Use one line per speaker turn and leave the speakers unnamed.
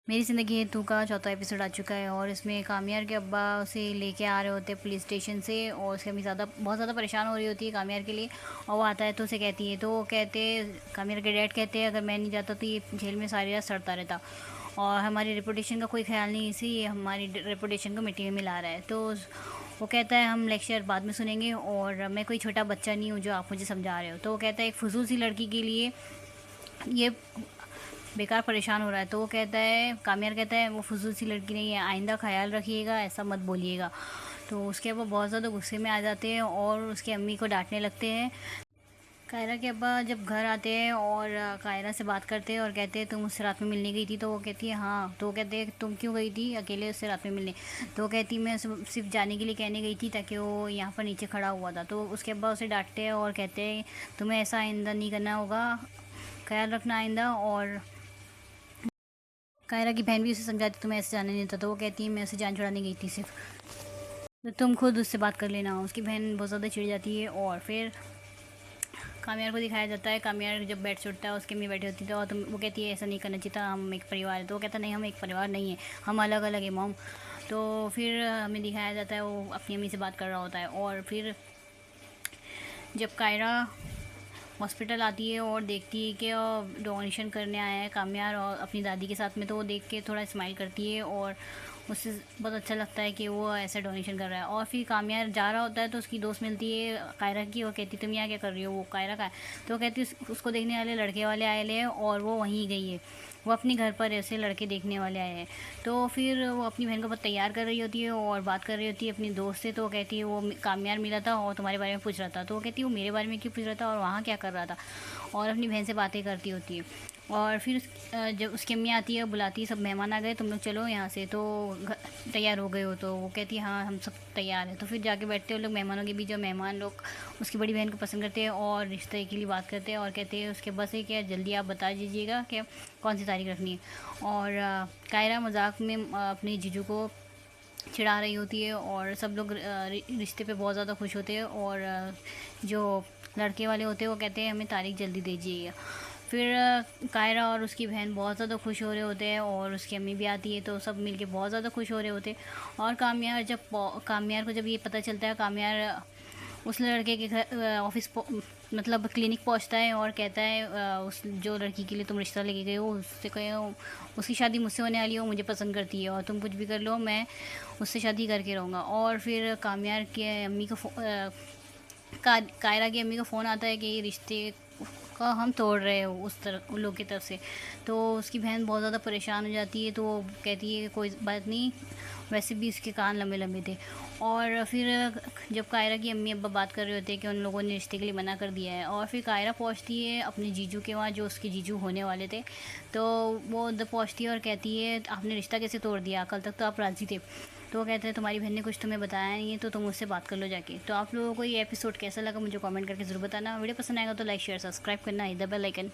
मेरी ज़िंदगी है तू का चौथा एपिसोड आ चुका है और इसमें कामयार के अब्बा उसे लेके आ रहे होते हैं पुलिस स्टेशन से और उसकी अम्मी बहुत ज़्यादा परेशान हो रही होती है कामयार के लिए। और वो आता है तो उसे कहती है, तो वो कहते कामयार के डैड कहते हैं अगर मैं नहीं जाता तो ये जेल में सारी रात सड़ता रहता और हमारी रेपुटेशन का कोई ख्याल नहीं, इसी हमारी रेपुटेशन को मिट्टी में मिला रहा है। तो वो कहता है हम लेक्चर बाद में सुनेंगे और मैं कोई छोटा बच्चा नहीं हूँ जो आप मुझे समझा रहे हो। तो वो कहता है एक फजूल सी लड़की के लिए ये बेकार परेशान हो रहा है। तो वो कहता है, कामयार कहता है वो फजूल सी लड़की नहीं है, आइंदा ख्याल रखिएगा, ऐसा मत बोलिएगा। तो उसके अब्बा बहुत ज़्यादा गुस्से में आ जाते हैं और उसकी अम्मी को डांटने लगते हैं। कायरा के अब्बा जब घर आते हैं और कायरा से बात करते हैं और कहते हैं तुम उससे रात में मिलने गई थी। तो वो कहती है हाँ। तो वो कहते हैं तुम क्यों गई थी अकेले उससे रात में मिलने। तो वो कहती मैं सिर्फ जाने के लिए कहने गई थी ताकि वो यहाँ पर नीचे खड़ा हुआ था। तो उसके अब्बा उसे डांटते हैं और कहते हैं तुम्हें ऐसा आइंदा नहीं करना होगा, ख्याल रखना आइंदा। और कायरा की बहन भी उसे समझाती तुम्हें ऐसे जाने नहीं देता। तो वो कहती है मैं उसे जान छुड़ाने गई थी सिर्फ, तो तुम खुद उससे बात कर लेना। उसकी बहन बहुत ज़्यादा चिढ़ जाती है और फिर कामयार को दिखाया जाता है। कामयार जब बेड से उठता है उसकी अम्मी बैठी होती है तो वो कहती है ऐसा नहीं करना चाहिए था, हम एक परिवार है। तो वो कहता नहीं हम एक परिवार नहीं है, हम अलग अलग है मॉम। तो फिर हमें दिखाया जाता है वो अपनी अम्मी से बात कर रहा होता है। और फिर जब कायरा हॉस्पिटल आती है और देखती है कि डोनेशन करने आया है कामयार और अपनी दादी के साथ में, तो वो देख के थोड़ा स्माइल करती है और उससे बहुत अच्छा लगता है कि वो ऐसा डोनेशन कर रहा है। और फिर कामयार जा रहा होता है तो उसकी दोस्त मिलती है कायरा की, वो कहती तुम यहाँ क्या कर रही हो। वो कायरा का है तो वो कहती उसको देखने वाले लड़के वाले आए हैं और वो वहीं गई है, वो अपने घर पर ऐसे लड़के देखने वाले आए हैं। तो फिर वो अपनी बहन को बहुत तैयार कर रही होती है और बात कर रही होती है अपनी दोस्त से। तो वो कहती है वो कामयार मिला था और तुम्हारे बारे में पूछ रहा था। तो वो कहती है वो मेरे बारे में क्यों पूछ रहा था और वहाँ क्या कर रहा था, और अपनी बहन से बातें करती होती है। और फिर जब उसकी अम्मी आती है बुलाती है सब मेहमान आ गए तुम लोग चलो यहाँ से, तो तैयार हो गए हो। तो वो कहती है हाँ हम सब तैयार हैं। तो फिर जाके बैठते हैं लोग मेहमानों के बीच, जो मेहमान लोग उसकी बड़ी बहन को पसंद करते हैं और रिश्ते के लिए बात करते हैं और कहते हैं उसके बस है क्या जल्दी आप बता दीजिएगा कि कौन सी तारीख रखनी है। और कायरा मजाक में अपने जीजू को चिढ़ा रही होती है और सब लोग रिश्ते पे बहुत ज़्यादा खुश होते हैं। और जो लड़के वाले होते हैं वो कहते हैं हमें तारीख जल्दी दीजिएगा। फिर कायरा और उसकी बहन बहुत ज़्यादा खुश हो रहे होते हैं और उसकी अम्मी भी आती है, तो सब मिलके बहुत ज़्यादा खुश हो रहे होते हैं। और कामयार को जब ये पता चलता है, कामयार उस लड़के के घर ऑफिस मतलब क्लिनिक पहुंचता है और कहता है उस जो लड़की के लिए तुम रिश्ता लेके गए हो उससे कहे उसकी शादी मुझसे होने वाली हो, मुझे पसंद करती है और तुम कुछ भी कर लो मैं उससे शादी करके रहूँगा। और फिर कामयार के अम्मी को कायरा की अम्मी का फ़ोन आता है कि ये रिश्ते का हम तोड़ रहे हो उस तरफ उन लोग की तरफ से। तो उसकी बहन बहुत ज़्यादा परेशान हो जाती है, तो वो कहती है कि कोई बात नहीं, वैसे भी इसके कान लंबे लंबे थे। और फिर जब कायरा की अम्मी अब्बा बात कर रहे होते हैं कि उन लोगों ने रिश्ते के लिए मना कर दिया है, और फिर कायरा पहुंचती है अपने जीजू के वहाँ जो उसके जीजू होने वाले थे। तो वो उधर पहुंचती है और कहती है आपने रिश्ता कैसे तोड़ दिया, कल तक तो आप राज़ी थे। तो वो कहते हैं तुम्हारी बहन ने कुछ तुम्हें बताया नहीं है तो तुम उससे बात कर लो जाके। तो आप लोगों को ये एपिसोड कैसा लगा मुझे कमेंट करके ज़रूर बताना। वीडियो पसंद आएगा तो लाइक शेयर सब्सक्राइब करना, इधर बेल आइकन।